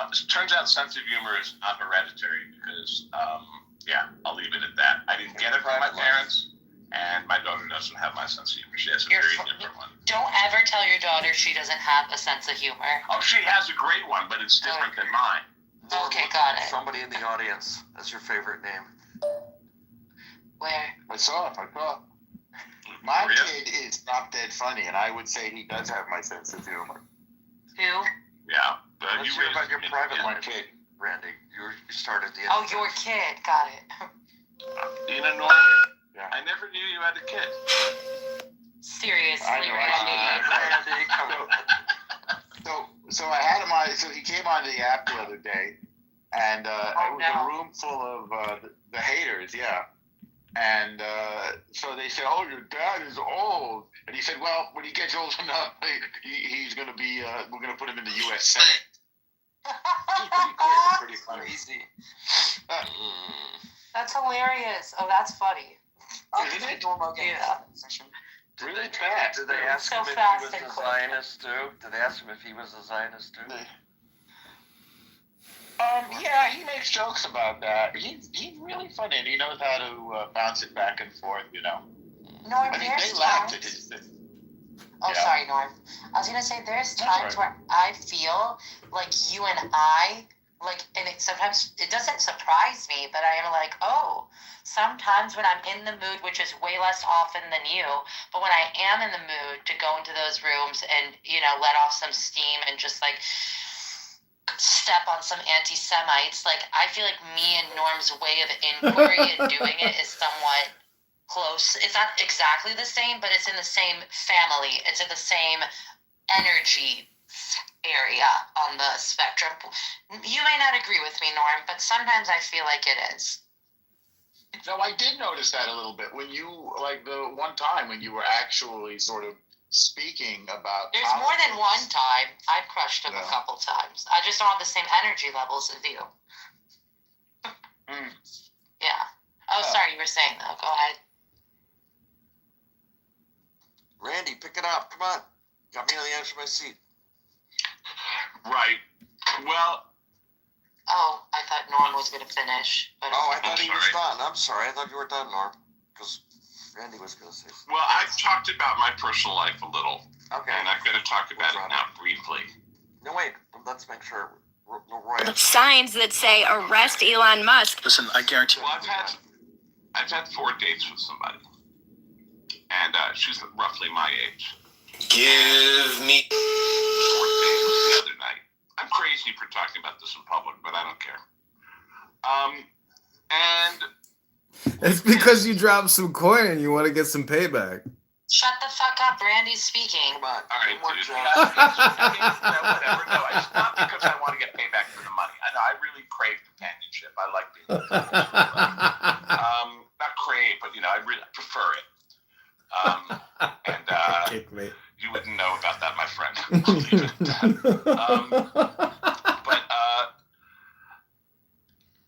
It turns out sense of humor is not hereditary because, I'll leave it at that. I didn't get it from my parents, and my daughter doesn't have my sense of humor. She has a very different one. Don't ever tell your daughter she doesn't have a sense of humor. Oh, she has a great one, but it's different than mine. Okay, got it. Somebody in the audience. That's your favorite name. Where? I saw. My kid is not dead funny, and I would say he does have my sense of humor. Who? Yeah. Let's hear about your private life, kid. Randy. You started the. Oh, your kid. Got it. You know, I never knew you had a kid. Seriously, Randy. So I had him on. So he came on the app the other day, and it was a room full of the haters. Yeah. And so they said, "Oh, your dad is old," and he said, "Well, when he gets old enough, he's going to be. We're going to put him in the U.S. Senate." Pretty crazy. That's hilarious. Oh, that's funny. Isn't it? Yeah. Really bad. Did they ask him if he was a Zionist too? Did they ask him if he was a Zionist too? Yeah, he makes jokes about that. He's really funny, and he knows how to bounce it back and forth, you know. Norm, I mean, they laughed at his thing. Oh, yeah. Sorry, Norm. I was going to say, there's times where I feel like you and I, and sometimes it doesn't surprise me, but I am like, oh, sometimes when I'm in the mood, which is way less often than you, but when I am in the mood to go into those rooms and, let off some steam and just step on some anti-Semites, I feel like me and Norm's way of inquiry and doing it is somewhat close. It's not exactly the same, but it's in the same family. It's in the same energy area on the spectrum. You may not agree with me, Norm, but sometimes I feel like it is. No, I did notice that a little bit when you, the one time when you were actually sort of speaking about. There's more than one time. I've crushed him a couple times. I just don't have the same energy levels as you. Yeah. Oh, sorry, you were saying though. Go ahead. Randy, pick it up. Come on. Got me on the edge of my seat. Right. Well. Oh, I thought Norm was going to finish. But I thought he was done. I'm sorry. I thought you were done, Norm. Because Randy was going to say something. Well, I've talked about my personal life a little. Okay. And I'm going to talk about it now briefly. No, wait. Let's make sure. Signs that say arrest Elon Musk. Listen, I guarantee. Well, I've had 4 dates with somebody. And she's roughly my age. Give me. 4th date was the other night. I'm crazy for talking about this in public, but I don't care. And it's because you dropped some coin and you want to get some payback. Shut the fuck up, Randy's speaking. Come on. All right, dude. Whatever. No, it's not because I want to get payback for the money. I really crave companionship. I like being not crave, but I really prefer it. And you wouldn't know about that, my friend. I'll leave it at that. But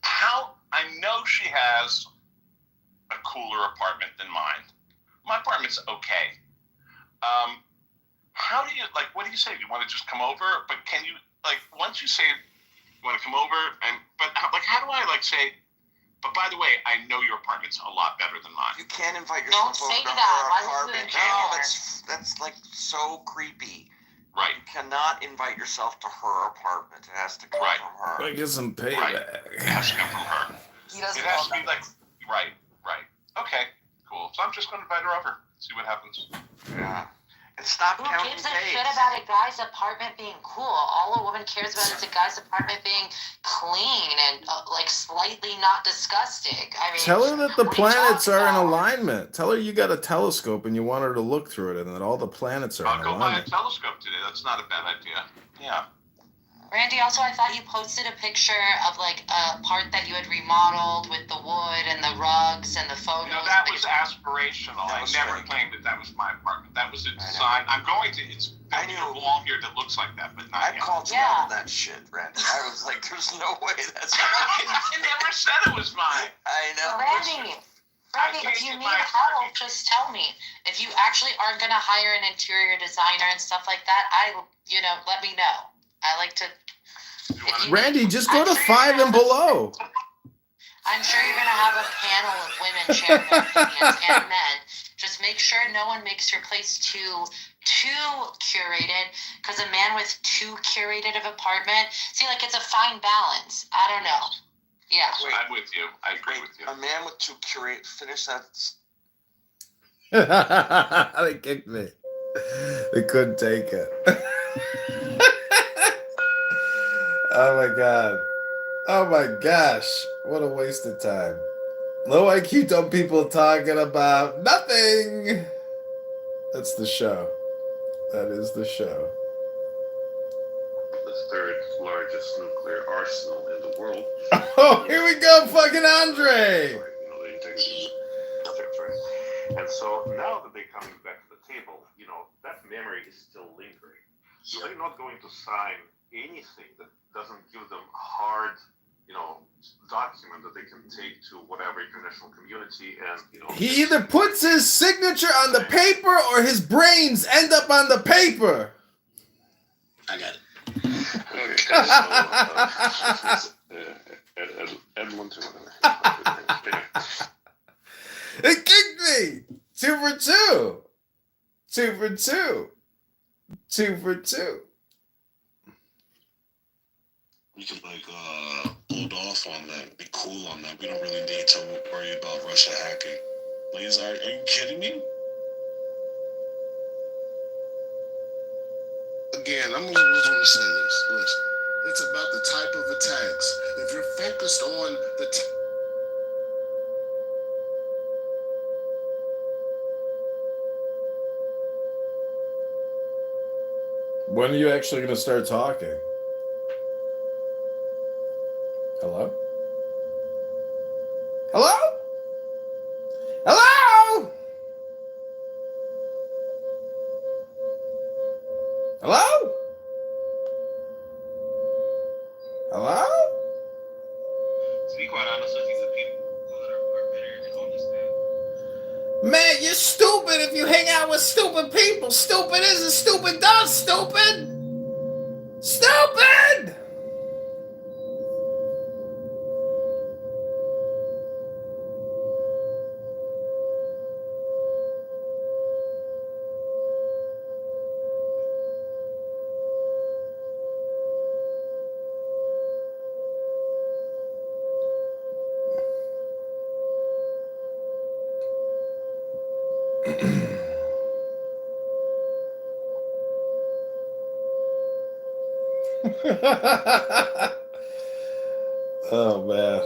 how I know she has a cooler apartment than mine. My apartment's okay. How do you what do you say? Do you want to just come over? But can you once you say you want to come over but how do I say? But by the way, I know your apartment's a lot better than mine. You can't invite yourself over to her apartment. No, that's so creepy. Right. You cannot invite yourself to her apartment. It has to come from her. I get some payback. It has to come from her. He doesn't it has to be right. Okay, cool. So I'm just going to invite her over. See what happens. Yeah. And stop Who counting gives a days. shit about a guy's apartment being cool? All a woman cares about is a guy's apartment being clean and slightly not disgusting. I mean, tell her that the planets are in alignment. Tell her you got a telescope and you want her to look through it and that all the planets are in alignment. I'll go buy a telescope today. That's not a bad idea. Yeah. Randy, also, I thought you posted a picture of a part that you had remodeled with the wood and the rugs and the photos. That was aspirational. I never claimed that was my apartment. That was a design. I'm going to. It's a wall here that looks like that, but not. I called you out on that shit, Randy. I was like, "There's no way that's mine." I never said it was mine. I know. Randy, if you need help, just tell me. If you actually aren't going to hire an interior designer and stuff like that, let me know. I like to Randy, just go to 5 and below. I'm sure you're going to have a panel of women sharing their opinions and men. Just make sure no one makes your place too curated, because a man with too curated of apartment, see, like, it's a fine balance. I don't know. Yeah. Wait, I'm with you. I agree with you. A man with too curate. Finish that. They kicked me. They couldn't take it. Oh my god. Oh my gosh. What a waste of time. Low IQ dumb people talking about nothing. That's the show. That is the show. The third largest nuclear arsenal in the world. Oh, here we go, fucking Andre. The integrity of it. And so now that they're coming back to the table, that memory is still lingering. So they're not going to sign anything that doesn't give them a hard, document that they can take to whatever international community and, He either puts his signature on the paper or his brains end up on the paper. I got it. Okay, so Edmonton. It kicked me. 2 for 2. 2 for 2. 2 for 2. We could hold off on that, be cool on that. We don't really need to worry about Russia hacking. Please, are you kidding me? Again, I'm just going to say this. Listen, it's about the type of attacks. If you're focused on the When are you actually going to start talking? Hello? Hello? Hello? Hello? Hello? To be quite honest with you, the people that are bitter and understand. Man, you're stupid if you hang out with stupid people. Stupid isn't stupid does, stupid. Stupid! Oh man.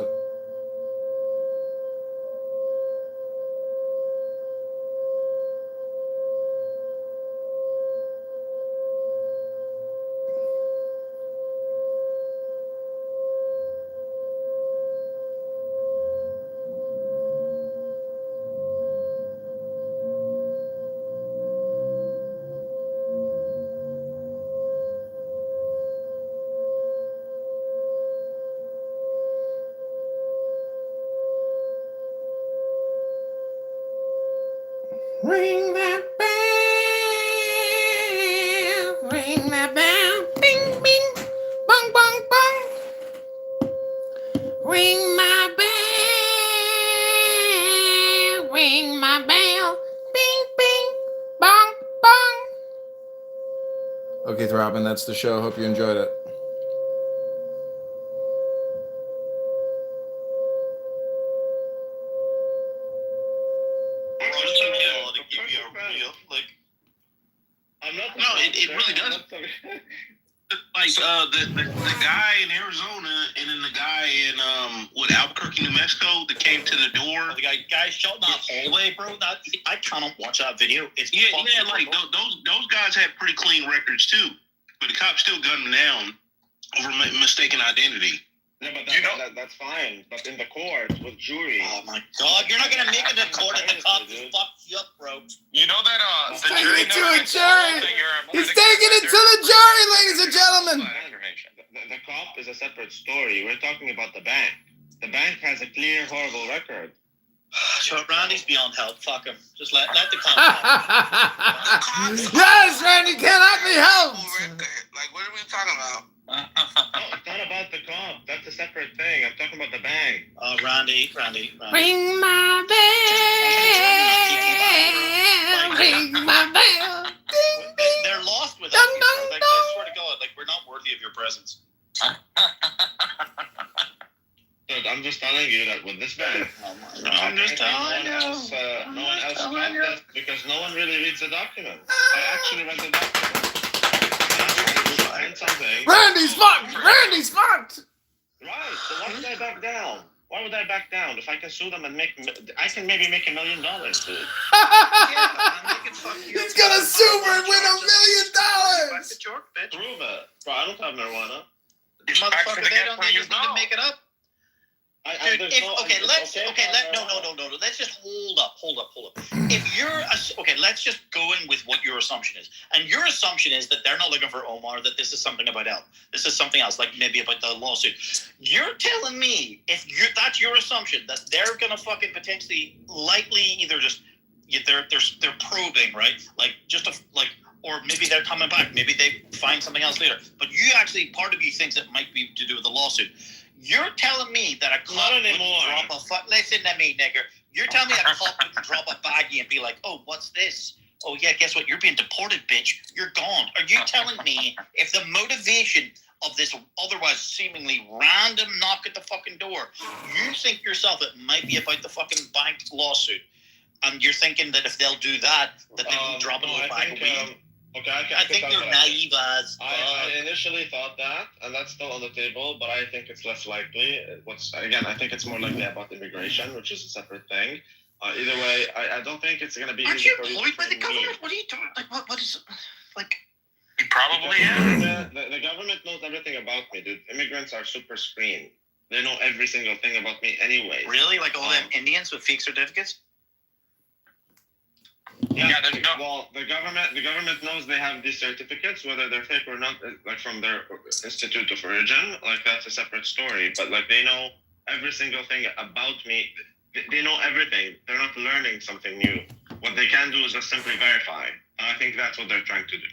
Ring that bell, ring that bell, bing, bing, bong, bong, bong. Ring my bell, bing, bing, bong, bong. Okay, Robin, that's the show. Hope you enjoyed it. It really does. Like the guy in Arizona and then the guy in Albuquerque, New Mexico, that came to the door. The guy shot that hallway, bro. I cannot watch that video. It's like those guys had pretty clean records too, but the cops still gunned them down over mistaken identity. Yeah, but that's fine. But in the court with jury. Oh my God! You're not gonna make it in court if the cops fuck you up, bro. You know that the Taking jury it to a jury. He's taking it to the jury, ladies and gentlemen. The cop is a separate story. We're talking about the bank. The bank has a clear, horrible record. So Randy's beyond help. Fuck him. Just let the cops. Yes, Randy cannot be helped. Like, what are we talking about? No, it's not about the cop. That's a separate thing. I'm talking about the bank. Randy. Ring my bell. Ring my bell. They're lost without you, bro. Like, I swear to God, like, we're not worthy of your presence. Dude, I'm just telling you that with this bank, I'm just telling you. No one else caught this because no one really reads the document. I actually read the document. Something. Randy's fucked! Randy's fucked! Right. So why would I back down? Why would I back down? If I can sue them and I can maybe make $1 million, dude. He's gonna sue her and win $1 million! Prove it. Bro, I don't have marijuana. Motherfucker, they don't need to make it up. Dude, let's just hold up. If you're let's just go in with what your assumption is, and your assumption is that they're not looking for Omar, that this is something about El. This is something else, like maybe about the lawsuit. You're telling me that's your assumption that they're gonna fucking potentially, likely either just they're probing, right? Like just or maybe they're coming back. Maybe they find something else later. But you actually, part of you thinks it might be to do with the lawsuit. You're telling me that a cop wouldn't drop a listen to me, nigger. You're telling me a cop wouldn't drop a baggie and be like, oh, what's this? Oh, yeah, guess what? You're being deported, bitch. You're gone. Are you telling me if the motivation of this otherwise seemingly random knock at the fucking door, you think yourself it might be about the fucking bank lawsuit, and you're thinking that if they'll do that they won't drop a little bag of weed? I think you're naive as fuck. I initially thought that, and that's still on the table, but I think it's less likely. I think it's more likely about immigration, which is a separate thing. Either way, I don't think it's going to be. Aren't you employed by the government? What are you doing? Like, what is like? You probably am. The government knows everything about me, dude. Immigrants are super screened. They know every single thing about me anyway. Really? Like all them Indians with fake certificates? Yeah, well, the government knows they have these certificates, whether they're fake or not, like from their institute of origin. Like that's a separate story. But like they know every single thing about me. They know everything. They're not learning something new. What they can do is just simply verify. And I think that's what they're trying to do.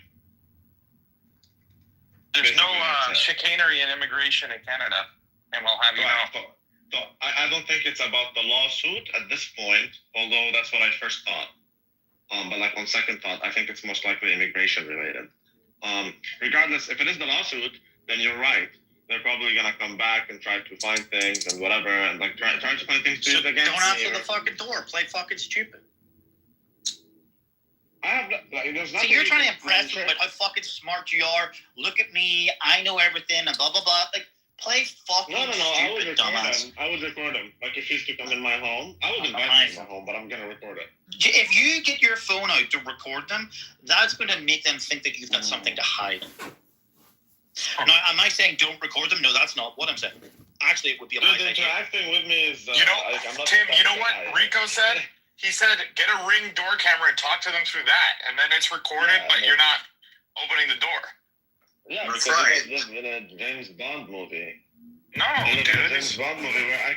There's no chicanery in immigration in Canada, and we'll have you know. So I don't think it's about the lawsuit at this point, although that's what I first thought. But like on second thought, I think it's most likely immigration related. Regardless, if it is the lawsuit, then you're right. They're probably gonna come back and try to find things and whatever, and like try to find things to use against me. Don't answer the fucking door. Play fucking stupid. There's so you're trying to impress me about how fucking smart you are. Look at me. I know everything and blah blah blah. Like play fucking stupid, dumbass. I would record him. Like if he's to come in my home, I would invite him in my home, but I'm gonna record it. If you get your phone out to record them, that's going to make them think that you've got something to hide. Now, am I saying don't record them? No, that's not what I'm saying. Actually, it would be a Dude, interacting with me is... Tim, you know what Rico said? He said, get a Ring door camera and talk to them through that, and then it's recorded, but you're not opening the door. Yeah, because he lives in a James Bond movie. No, dude. James Bond movie where I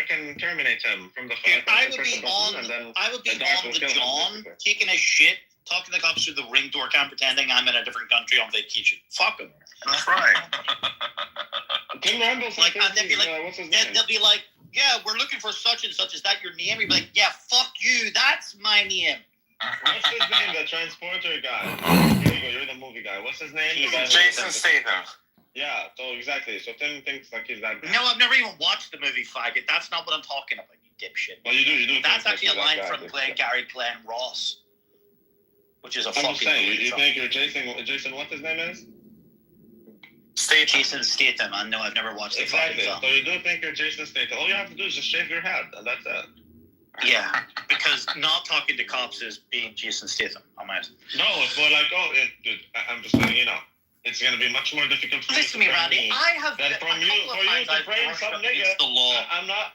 can terminate him from the phone. I would be on the John, taking a shit, talking to the cops through the Ring door cam, pretending I'm in a different country on vacation. Fuck them. That's right. Tim Randall's like, and they'll be like, what's his name? They'll be like, yeah, we're looking for such and such. Is that your name? You'll be like, yeah, fuck you. That's my name. What's his name? The transporter guy. Here you go. You're the movie guy. What's his name? Jason Statham. Yeah, so exactly. So Tim thinks like he's that guy. No, I've never even watched the movie Faggot. That's not what I'm talking about, you dipshit. Well, you do. That's actually a line from Glenn Ross, which is a fucking. I'm just saying, you think you're Jason? What his name is? Statham. Jason Statham. I know. I've never watched the fucking film. So you do think you're Jason Statham? All you have to do is just shave your head, and that's it. Yeah, because not talking to cops is being Jason Statham. I'm asking. No, it's more like, dude, I'm just letting you know. It's going to be much more difficult for Listen to me, Randy. I have than for you to frame some nigga. The law. I'm not.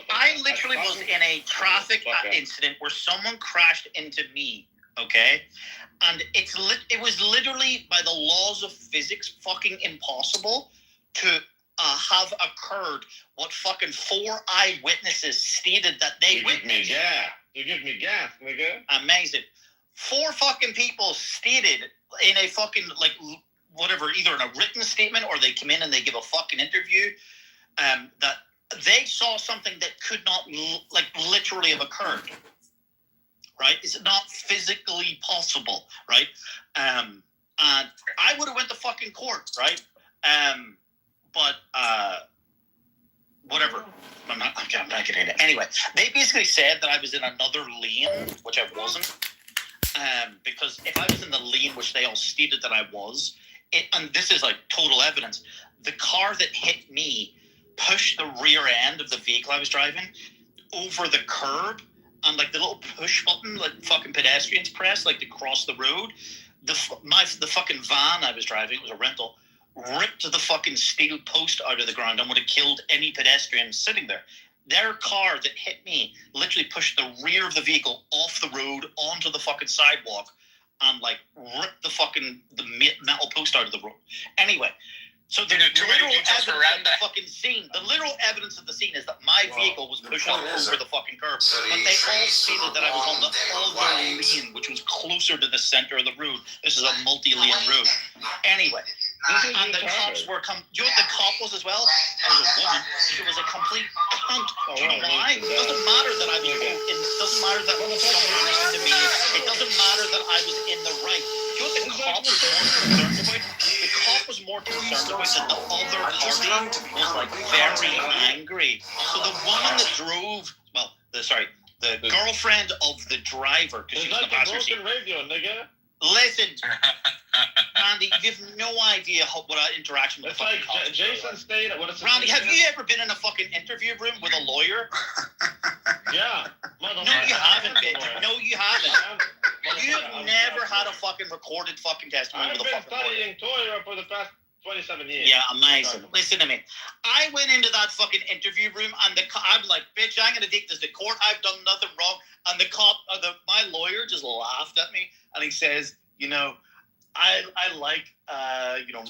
I literally was in a traffic incident where someone crashed into me. Okay, and it was literally by the laws of physics fucking impossible to have occurred what fucking 4 eyewitnesses stated that they witnessed. You give me gas, nigga. Amazing. 4 fucking people stated in a fucking like whatever, either in a written statement or they come in and they give a fucking interview, that they saw something that could not literally have occurred. Right? It's not physically possible, right? And I would have went to fucking court, right? But whatever. I'm not getting into it. Anyway, they basically said that I was in another lane, which I wasn't. Because if I was in the lane which they all stated that I was, and this is like total evidence, the car that hit me pushed the rear end of the vehicle I was driving over the curb, and like the little push button, like fucking pedestrians press, like to cross the road. The fucking van I was driving, it was a rental, ripped the fucking steel post out of the ground and would have killed any pedestrian sitting there. Their car that hit me literally pushed the rear of the vehicle off the road onto the fucking sidewalk and like ripped the metal post out of the road. Anyway, so the literal evidence of the fucking scene, the literal evidence of the scene is that my vehicle was pushed over the fucking curb. But they all stated that I was on the other lane, which was closer to the center of the road. This is a multi-lane road. Anyway, and the cops were you know what the cop was as well? It was a woman. She was a complete cunt. Do you know why? It doesn't matter that I was it doesn't matter that someone listened to me. It doesn't matter that I was in the right. Do you know what the cop was more concerned about? The cop was more concerned about that the other party was like very angry. So the woman that drove, the girlfriend of the driver, because she was in the passenger seat. Radio, nigga. Listen, Randy, you have no idea what an interaction with it's the fucking like Jason State. Randy, have you ever been in a fucking interview room with a lawyer? Yeah. No, you haven't, bitch. No, you haven't. You have never had a fucking recorded fucking testimony with a fucking lawyer. I've been studying Torah for the past 27 years. Yeah, amazing. Listen to me. I went into that fucking interview room and I'm like, bitch, I'm going to take this to court. I've done nothing wrong. And the cop, my lawyer just laughed at me and he says, you know, I like,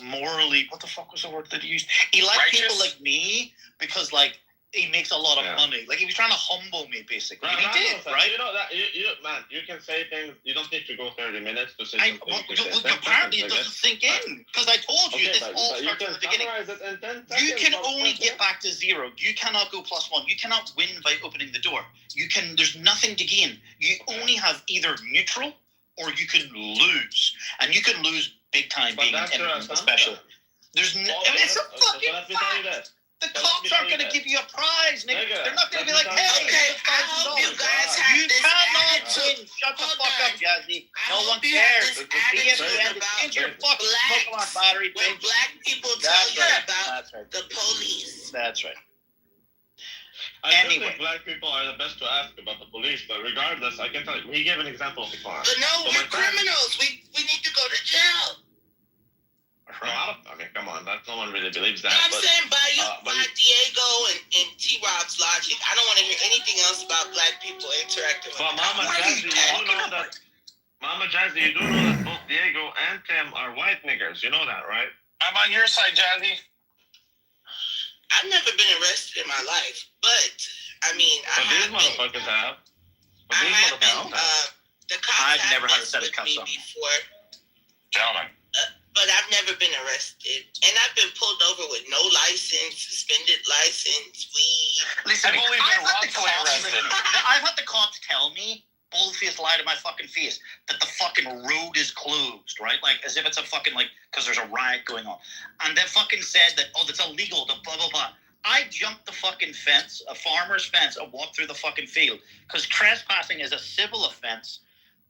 morally, what the fuck was the word that he used? He liked people like me because, like, he makes a lot of money. Like, he was trying to humble me, basically. And he did, right? You know that, man, you can say things, you don't need to go 30 minutes to say something. Apparently it doesn't sink in, because I told you, this all starts from the beginning. You can only get back to zero. You cannot go +1. You cannot win by opening the door. There's nothing to gain. You only have either neutral or you can lose. And you can lose big time being in special. It's a fucking fact. The cops aren't going to give you a prize, nigga. They're not going to be like, hey, I hope you guys have you this cannot attitude. win. Shut the fuck up, Jazzy. No one cares. When black people tell you about the police. That's right. I do think black people are the best to ask about the police, but regardless, I can tell you, he gave an example of the car. But no, we're criminals. We need to go to jail. No, I mean, come on, no one really believes that. I'm saying by Diego and T-Rob's logic, I don't want to hear anything else about black people interacting with But Mama Jazzy, you do know that both Diego and Tim are white niggers. You know that, right? I'm on your side, Jazzy. I've never been arrested in my life, but I mean, these motherfuckers have. The cops I've have never had a messed set of with cuffs me on. before. Gentlemen. But I've never been arrested. And I've been pulled over with no license, suspended license, weed. Listen, I've only been wrongfully arrested. I've had the cops tell me, bullface lie to my fucking face, that the fucking road is closed, right? Like, as if it's a fucking, like, because there's a riot going on. And they fucking said that, oh, that's illegal, the blah, blah, blah. I jumped the fucking fence, a farmer's fence, and walked through the fucking field. Because trespassing is a civil offense.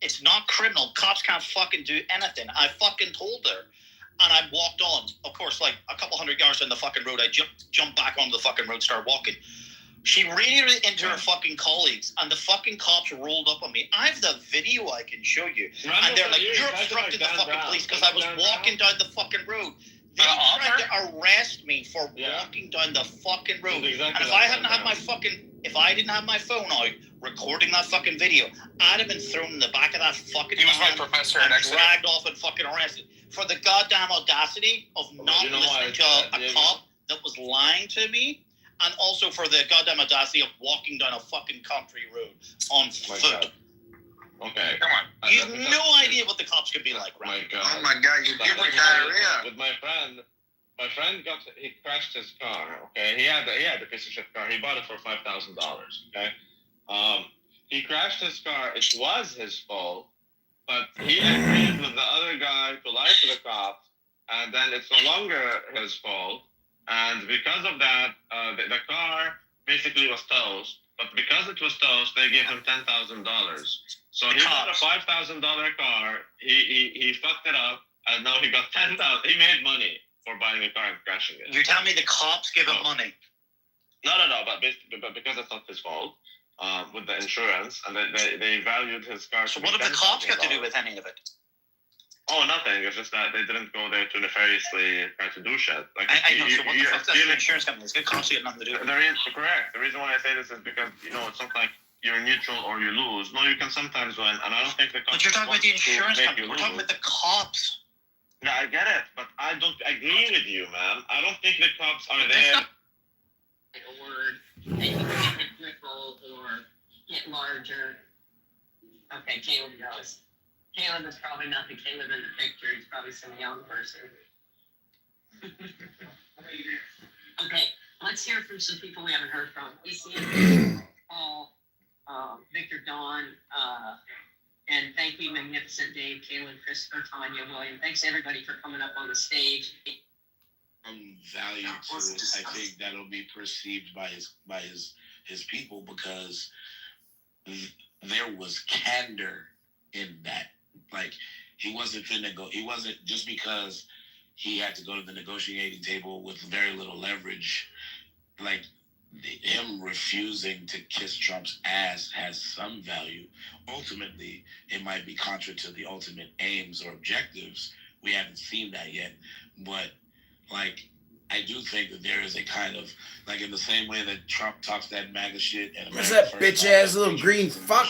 It's not criminal. Cops can't fucking do anything. I fucking told her. And I walked on. Of course, like a couple hundred yards down the fucking road, I jumped back onto the fucking road, started walking. She radioed into her fucking colleagues, and the fucking cops rolled up on me. I have the video I can show you. And they're like, you're obstructing the fucking police, because I was walking down the fucking road. They tried to arrest me for walking down the fucking road. And if I hadn't had if I didn't have my phone out recording that fucking video, I'd have been thrown in the back of that fucking He was my professor at Exeter. dragged off and fucking arrested for the goddamn audacity of not listening to a cop that was lying to me, and also for the goddamn audacity of walking down a fucking country road on foot. Okay. Come on. You have no idea what the cops could be like, right? Oh my God, you give me diarrhea. With my friend he crashed his car. Okay, he had a piece of shit car. He bought it for $5,000. Okay, he crashed his car. It was his fault, but he agreed with the other guy to lie to the cops, and then it's no longer his fault. And because of that, the car basically was toast. But because it was toast, they gave him $10,000. So he bought a $5,000 car. He fucked it up, and now he got $10,000. He made money for buying a car and crashing it. You're telling me the cops give him money? No. But because it's not his fault, with the insurance, and they valued his car. So what have the cops got to do with any of it? Oh, nothing. It's just that they didn't go there to nefariously try to do shit. Like I know. So what the fuck does the insurance company? It's good cops got nothing to do with it. Correct. The reason why I say this is because it's not like you're neutral or you lose. No, you can sometimes win, and I don't think the cops. But you're talking about the insurance company. We're talking about the cops. Yeah, I get it, but I don't agree with you, man. I don't think the cops are there. A word that you can trickle or get larger. Okay, Caleb knows. Caleb is probably not the Caleb in the picture. He's probably some young person. Okay, let's hear from some people we haven't heard from. ECM, Paul, Victor, Dawn, and thank you, Magnificent Dave, Caleb, Christopher, Tanya, William. Thanks everybody for coming up on the stage. Value to it. I think that'll be perceived by his people because there was candor in that. Like he wasn't finna go. He wasn't just because he had to go to the negotiating table with very little leverage. Like him refusing to kiss Trump's ass has some value. Ultimately, it might be contra to the ultimate aims or objectives. We haven't seen that yet, but like I do think that there is a kind of like in the same way that Trump talks that MAGA shit and what's that bitch ass little green fuck?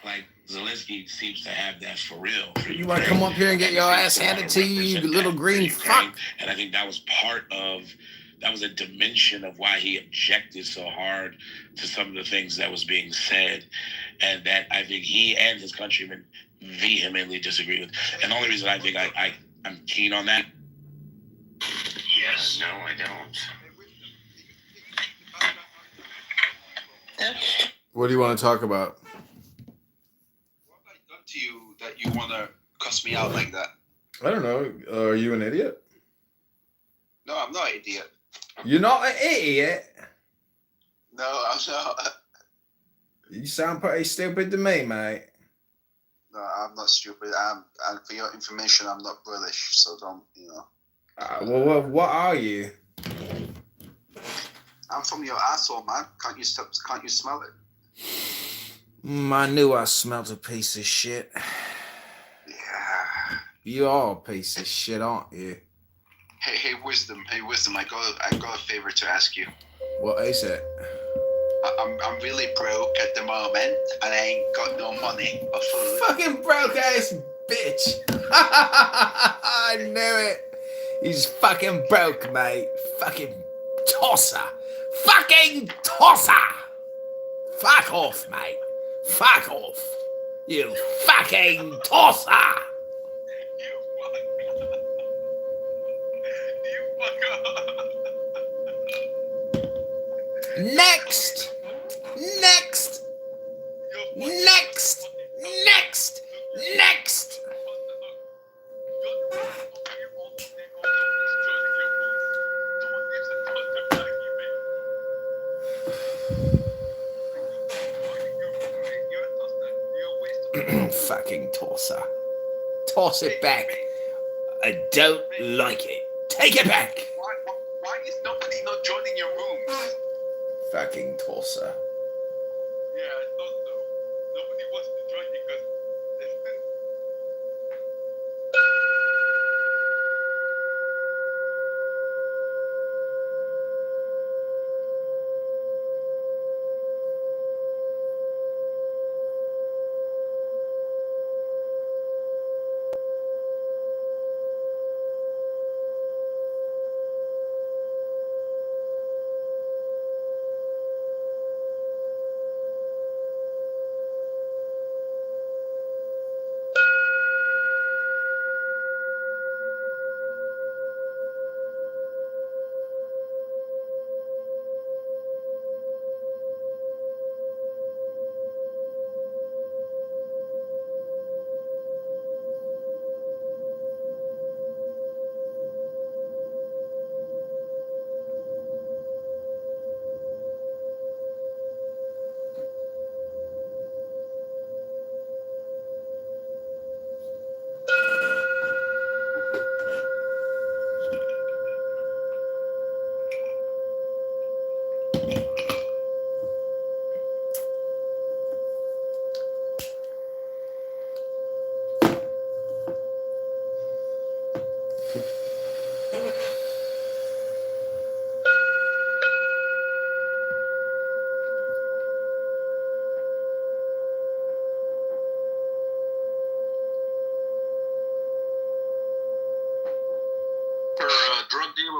Like Zelensky seems to have that for real. You want to come up here and get your ass handed to you, you little green fuck? And I think that was that was a dimension of why he objected so hard to some of the things that was being said, and that I think he and his countrymen vehemently disagree with. And the only reason I think I'm keen on that. Yes. No, I don't. What do you want to talk about? What have I done to you that you want to cuss me out like that? I don't know. Are you an idiot? No, I'm not an idiot. You're not an idiot? No, I'm not. You sound pretty stupid to me, mate. No, I'm not stupid. And for your information, I'm not British, so don't, Well, what are you? I'm from your asshole, man. Can't you smell it? I knew I smelled a piece of shit. Yeah. You are a piece of shit, aren't you? Hey, wisdom. I got a favor to ask you. What is it? I'm really broke at the moment, and I ain't got no money or food. Fucking broke ass bitch. I knew it. He's fucking broke, mate. Fucking tosser. Fucking tosser. Fuck off, mate. Fuck off. You fucking tosser. Next. Fucking tosser. Toss it back. I don't like it. Take it back. Why is nobody not joining your rooms? Fucking tosser. Yeah, I thought so. Nobody wants to join because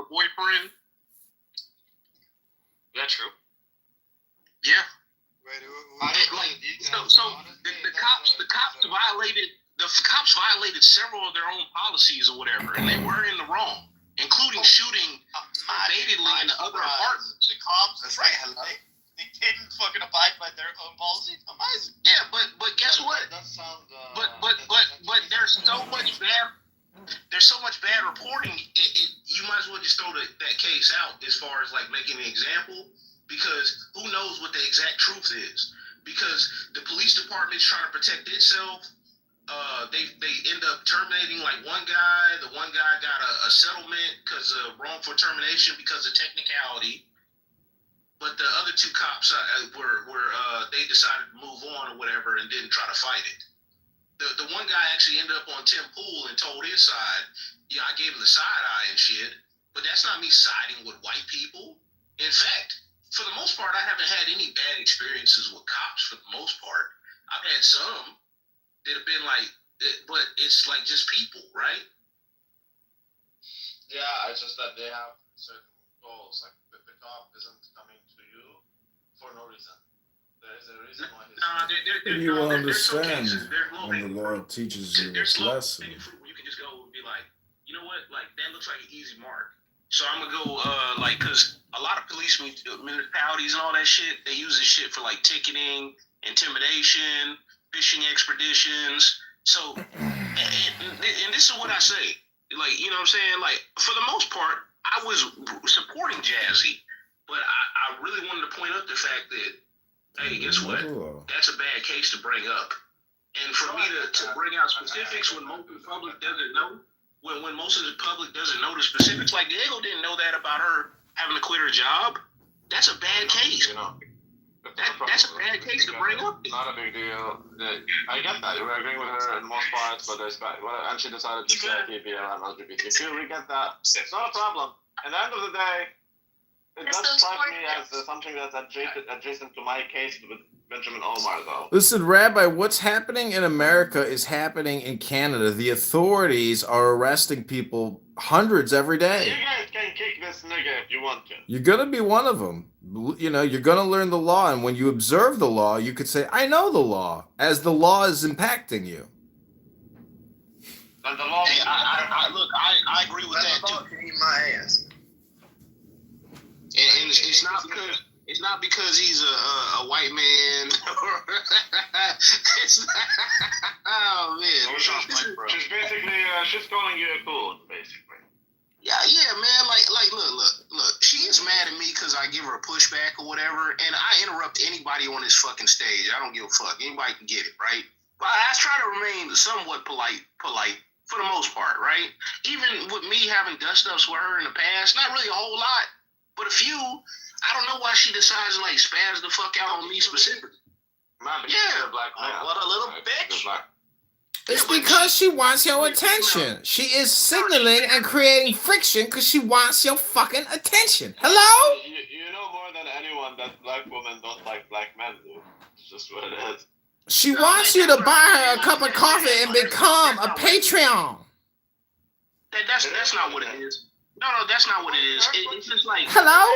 her boyfriend. Is that true? Yeah. Wait, the cops violated several of their own policies or whatever, and they were in the wrong, including shooting belatedly in the other apartment. The cops, That's right. they didn't fucking abide by their own policies. Amazing. Yeah, but guess what? That sounds. But there's so much bad reporting. You might as well just throw that case out as far as like making an example, because who knows what the exact truth is? Because the police department's trying to protect itself. They end up terminating like one guy. The one guy got a settlement because of wrongful termination because of technicality. But the other two cops they decided to move on or whatever and didn't try to fight it. The one guy actually ended up on Tim Pool and told his side. Yeah, I gave him the side eye and shit. But that's not me siding with white people. In fact, for the most part, I haven't had any bad experiences with cops. For the most part, I've had some that have been like, but it's like just people, right? Yeah, it's just that they have certain goals. Like the cop isn't coming to you for no reason. There is a reason why he's. You will understand when the Lord teaches you this lesson. You can just go and be like, you know what? Like that looks like an easy mark. So I'm gonna go because a lot of police municipalities and all that shit, they use this shit for like ticketing, intimidation, fishing expeditions. So and this is what I say. Like, you know what I'm saying? Like, for the most part, I was supporting Jazzy, but I really wanted to point out the fact that, hey, guess what? That's a bad case to bring up. And for me to bring out specifics when most of the public doesn't know, when most of the public doesn't know the specifics, like Diego didn't know that about her having to quit her job, that's a bad case. That's a bad case to bring up. Not a big deal. I get that. We're agreeing with her in most parts, but and she decided to say PPL and LGBTQ. We get that. It's not a problem. At the end of the day, it does strike me as something that's adjacent to my case with Benjamin Omar, though. Listen, Rabbi, what's happening in America is happening in Canada. The authorities are arresting people, hundreds every day. You guys can kick this nigga if you want to. You're going to be one of them. You know, you're going to learn the law. And when you observe the law, you could say, I know the law, as the law is impacting you. And the law I agree with that, too. Eat my ass. And it's not because he's a white man. It's not, oh man. She's basically she's calling you a coon, basically. Yeah, man. Like, look. She's mad at me because I give her a pushback or whatever, and I interrupt anybody on this fucking stage. I don't give a fuck. Anybody can get it, right? But I try to remain somewhat polite for the most part, right? Even with me having dust-ups with her in the past, not really a whole lot, but a few. I don't know why she decides to like spaz the fuck out on me specifically. Yeah, what a little bitch. It's because she wants your attention. She is signaling and creating friction because she wants your fucking attention. Hello? You know more than anyone that black women don't like black men do. It's just what it is. She wants you to buy her a cup of coffee and become a Patreon. That's not what it is. No, that's not what it is. It's just like... Hello?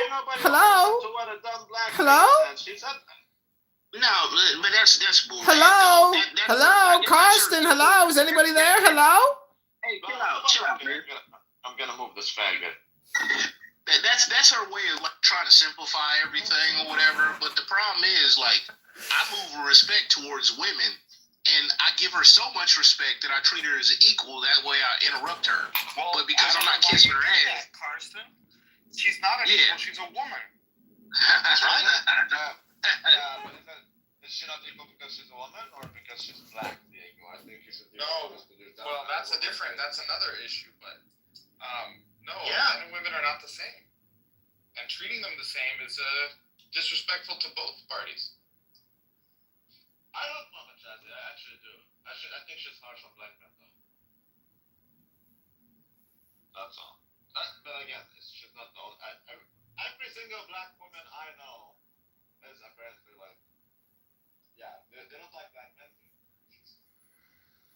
No, but that's bullshit. Hello? Hello? Karsten, hello? Is anybody there? Hello? Hey, chill out, man. I'm gonna move this faggot. That's her way of like trying to simplify everything or whatever. But the problem is, like, I move with respect towards women, and I give her so much respect that I treat her as an equal. That way, I interrupt her. Well, but because I'm not kissing her ass, Karsten, she's not an equal. She's a woman. But is she not equal because she's a woman or because she's black? Diego? I think you should. No. Well, that's another issue. But no, men and women are not the same, and treating them the same is disrespectful to both parties. I don't know, Jazzy. I actually do. I think she's harsh on black men, though. That's all. But again, she's not the only. Every single black woman I know is apparently like, yeah, they don't like black men.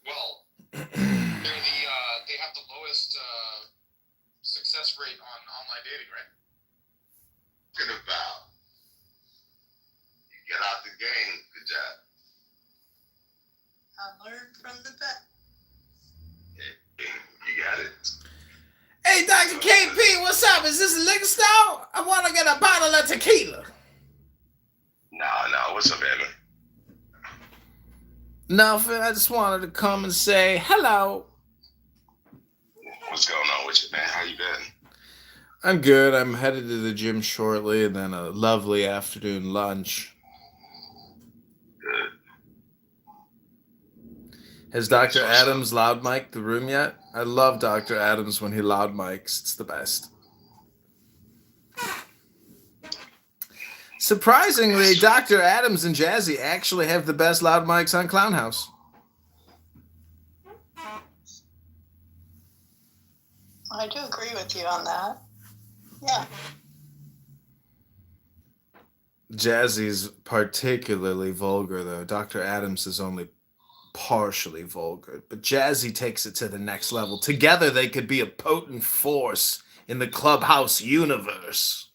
Well, they have the lowest success success rate on online dating, right? Talking about you get out the game. Good job. I learned from the best. You got it. Hey, Dr. KP, what's up? Is this a liquor store? I want to get a bottle of tequila. No. What's up, Evan? Nothing. I just wanted to come and say hello. What's going on with you, man? How you been? I'm good. I'm headed to the gym shortly and then a lovely afternoon lunch. Good. Has Dr. Adams loud mic'd the room yet? I love Dr. Adams when he loud mics. It's the best. Surprisingly, Dr. Adams and Jazzy actually have the best loud mics on Clown House. I do agree with you on that. Yeah. Jazzy's particularly vulgar, though. Dr. Adams is only partially vulgar, but Jazzy takes it to the next level. Together, they could be a potent force in the Clubhouse universe.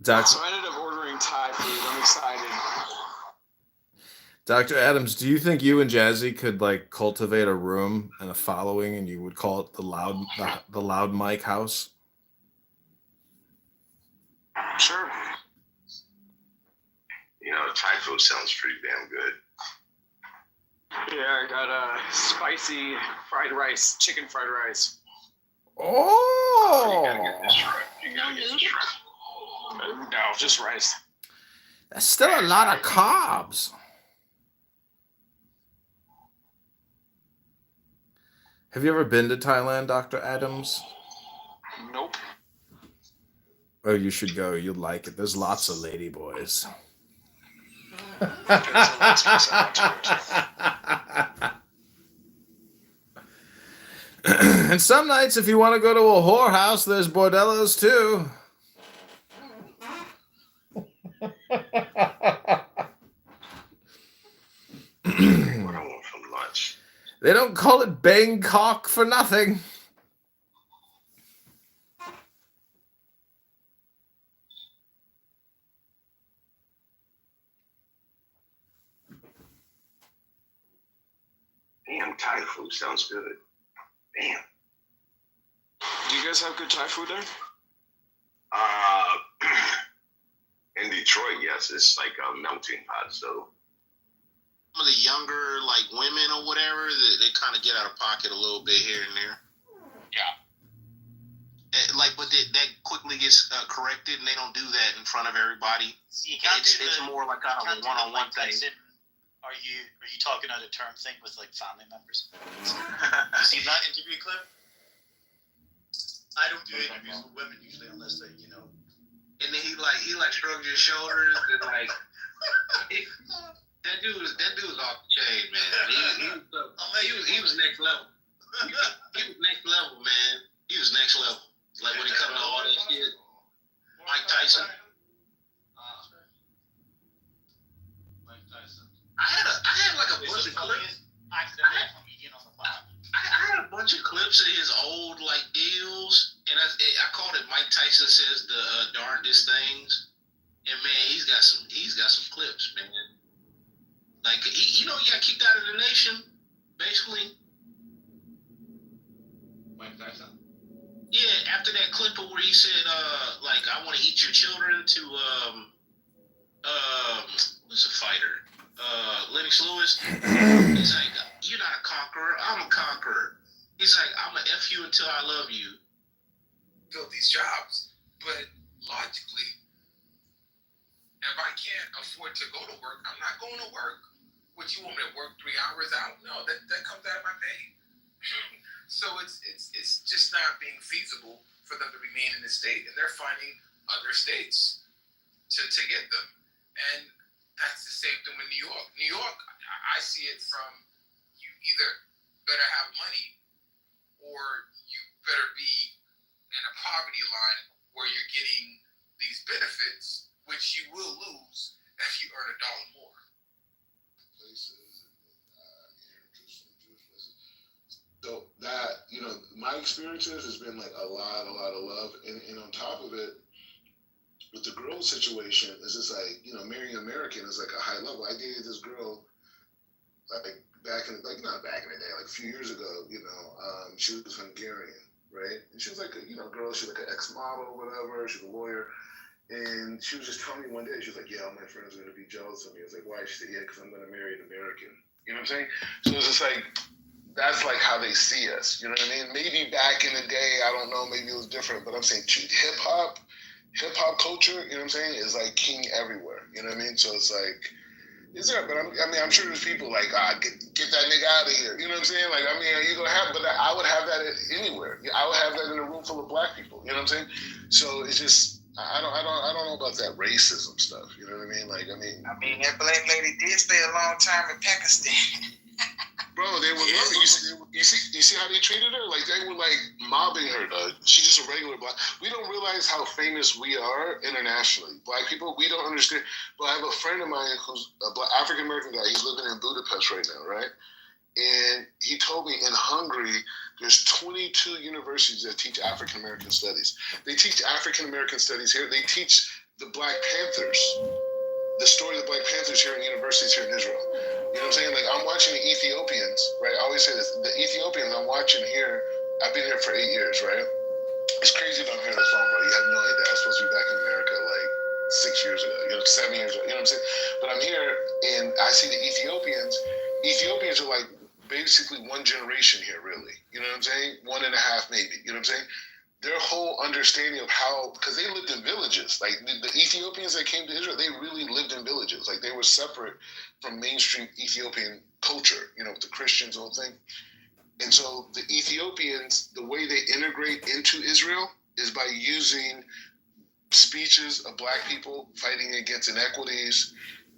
So I ended up ordering Thai food. I'm excited. Dr. Adams, do you think you and Jazzy could like cultivate a room and a following, and you would call it the loud mic house? Sure. You know, Thai food sounds pretty damn good. Yeah, I got spicy fried rice, chicken fried rice. Oh! You gotta get this shrimp. No, just rice. That's still a lot of carbs. Have you ever been to Thailand, Dr. Adams? Nope. Oh, you should go. You'll like it. There's lots of ladyboys. And some nights, if you want to go to a whorehouse, there's bordellos too. What I want from lunch. They don't call it Bangkok for nothing. Damn, Thai food sounds good. Damn. Do you guys have good Thai food there? In Detroit, yes, it's like a melting pot. So Some of the younger, like women or whatever, they kind of get out of pocket a little bit here and there. Yeah. But that quickly gets corrected, and they don't do that in front of everybody. You can't It's more like kind of a one-on-one thing. Are you talking out of term thing with like family members? You see that interview clip? I don't do interviews with women usually unless they, you know. And then he shrugs his shoulders and like that dude was off the chain, man. He was next level. He was next level, man. He was next level. Like when it comes to all that shit. Mike Tyson. I had like a bunch of clips. I had a bunch of clips of his old like deals, and I called it Mike Tyson says the darndest things. And man, he's got some clips, man. Like he got kicked out of the nation, basically. Mike Tyson. Yeah, after that clip where he said, like I want to eat your children to who's the fighter? Lennox Lewis. He's like, you're not a conqueror, I'm a conqueror. He's like, I'm gonna F you until I love you. Fill these jobs, but logically, if I can't afford to go to work, I'm not going to work. Would you want me to work 3 hours out? No, that comes out of my pay. So it's just not being feasible for them to remain in the state, and they're finding other states to get them. And that's the same thing with New York. New York, I see it from you either better have money or you better be in a poverty line where you're getting these benefits, which you will lose if you earn $1 more. places, my experiences has been like a lot of love, and on top of it, with the girl situation, it's just like, you know, marrying an American is like a high level. I dated this girl like not back in the day, like a few years ago, you know. She was Hungarian, right? And she was like a, you know, girl, she was like an ex-model or whatever, she's a lawyer. And she was just telling me one day, she was like, yeah, all my friends are gonna be jealous of me. I was like, why? She said, yeah, because I'm gonna marry an American. You know what I'm saying? So it's just like, that's like how they see us. You know what I mean? Maybe back in the day, I don't know, maybe it was different, but I'm saying hip hop culture, you know what I'm saying, is like king everywhere. You know what I mean? So it's like, is there? But I'm sure there's people like, get that nigga out of here. You know what I'm saying? Like, I mean, you gonna have, but I would have that anywhere. I would have that in a room full of black people. You know what I'm saying? So it's just, I don't know about that racism stuff. You know what I mean? Like, I mean, that black lady did stay a long time in Pakistan. Bro, they were loving. You see how they treated her? Like, they were like mobbing her. She's just a regular black. We don't realize how famous we are internationally. Black people, we don't understand. But I have a friend of mine who's a black African American guy. He's living in Budapest right now, right? And he told me in Hungary, there's 22 universities that teach African American studies. They teach African American studies here. They teach the Black Panthers, the story of the Black Panthers here in universities here in Israel. You know what I'm saying? Like, I'm watching the Ethiopians, right? I always say this. The Ethiopians I'm watching here, I've been here for 8 years, right? It's crazy that I'm here on the phone, bro. You have no idea. I was supposed to be back in America like 6 years ago, 7 years ago. You know what I'm saying? But I'm here, and I see the Ethiopians. Ethiopians are like basically one generation here, really. You know what I'm saying? 1.5 maybe. You know what I'm saying? Their whole understanding of how, because they lived in villages. Like, the Ethiopians that came to Israel, they really lived in villages. Like, they were separate from mainstream Ethiopian culture, you know, with the Christians, the whole thing. And so the Ethiopians, the way they integrate into Israel is by using speeches of black people fighting against inequities.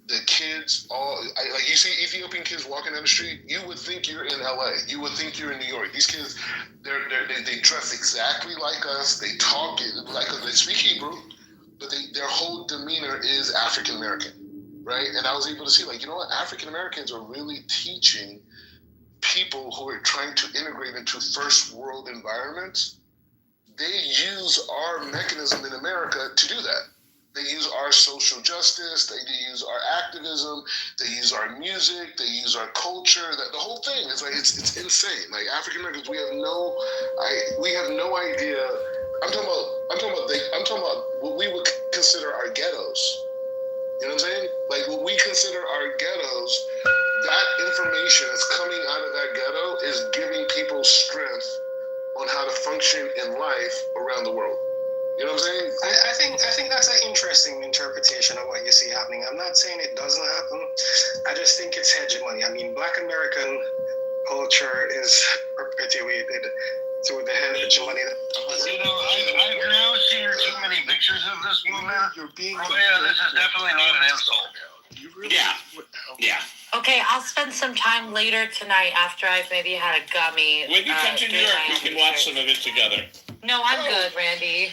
The kids, like, you see Ethiopian kids walking down the street, you would think you're in LA. You would think you're in New York. These kids, they dress exactly like us. They talk like us. They speak Hebrew, but their whole demeanor is African American, right? And I was able to see, like, you know what? African Americans are really teaching people who are trying to integrate into first world environments. They use our mechanism in America to do that. They use our social justice, they use our activism, they use our music, they use our culture. The whole thing is like, it's insane. Like, African Americans, we have no idea. I'm talking about what we would consider our ghettos. You know what I'm saying? Like, what we consider our ghettos, that information that's coming out of that ghetto is giving people strength on how to function in life around the world. You know what I'm saying? I think that's an interesting interpretation of what you see happening. I'm not saying it doesn't happen. I just think it's hegemony. I mean, Black American culture is perpetuated through the hegemony. You know, I've now seen too many pictures of this woman. This is definitely not an insult. Yeah. Okay, I'll spend some time later tonight after I've maybe had a gummy. When you come to New York, we can watch some of it together. No, I'm good, Randy.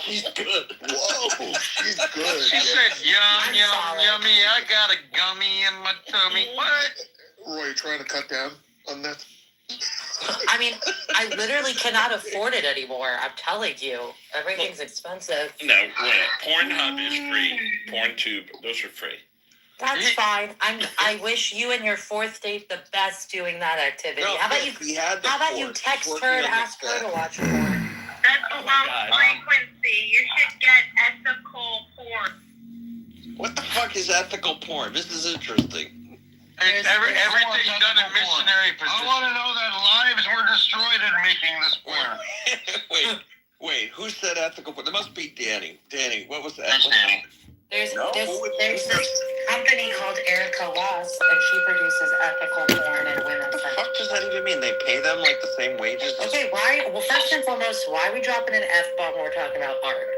She's good. Whoa, she's good. She said, yummy, I got a gummy in my tummy. What? Roy, you trying to cut down on that? I mean, I literally cannot afford it anymore. I'm telling you. Everything's expensive. No, Pornhub is free. PornTube, those are free. That's fine. I wish you and your fourth date the best doing that activity. No, how about you text her and ask her to watch porn? That's a low frequency. You should get ethical porn. What the fuck is ethical porn? This is interesting. It's everything done in missionary position. I want to know that lives were destroyed in making this porn. Wait, who said ethical porn? There must be Danny. Danny, what was that? That's Danny. There's this company called Erica Loss, and she produces ethical porn and women's. What the fuck does that even mean? They pay them like the same wages? Okay, why? Well, first and foremost, why are we dropping an F-bomb when we're talking about art?